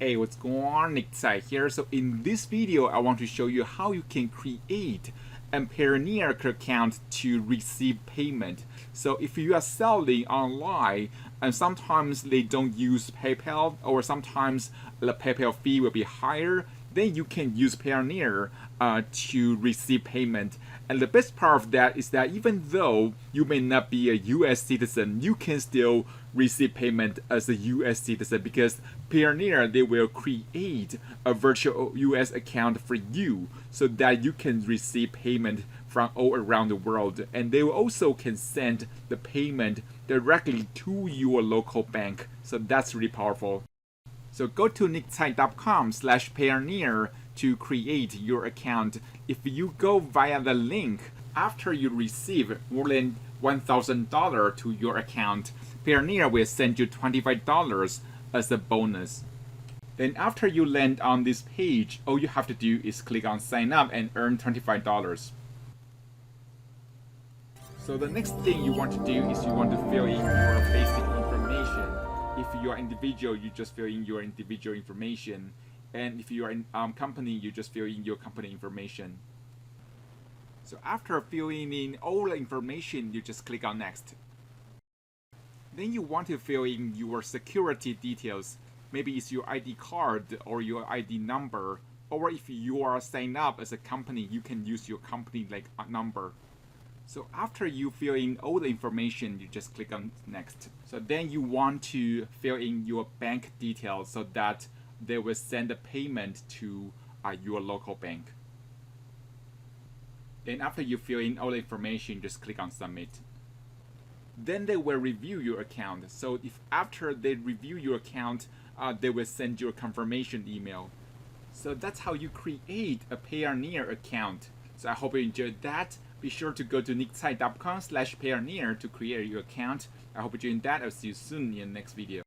Hey, what's going on? Tsai here. So in this video, I want to show you how you can create a Payoneer account to receive payment. So if you are selling online, and sometimes they don't use PayPal, or sometimes the PayPal fee will be higher, then you can use Payoneer to receive payment. And the best part of that is that even though you may not be a US citizen, you can still receive payment as a US citizen because Payoneer, they will create a virtual US account for you so that you can receive payment from all around the world. And they also can send the payment directly to your local bank. So that's really powerful. So go to nicktsai.com/Payoneer to create your account. If you go via the link, after you receive more than $1,000 to your account, Payoneer will send you $25 as a bonus. Then after you land on this page, all you have to do is click on sign up and earn $25. So the next thing you want to do is you want to fill in your basic information. If you are individual, you just fill in your individual information. And if you are in company, you just fill in your company information. So after filling in all the information, you just click on next. Then you want to fill in your security details. Maybe it's your ID card or your ID number. Or if you are signed up as a company, you can use your company number. So after you fill in all the information, you just click on next. So then you want to fill in your bank details so that they will send a payment to your local bank. Then after you fill in all the information, just click on submit. Then they will review your account. So if after they review your account, they will send you a confirmation email. So that's how you create a Payoneer account. So I hope you enjoyed that. Be sure to go to nicktsai.com/Payoneer to create your account. I hope you enjoyed that. I'll see you soon in the next video.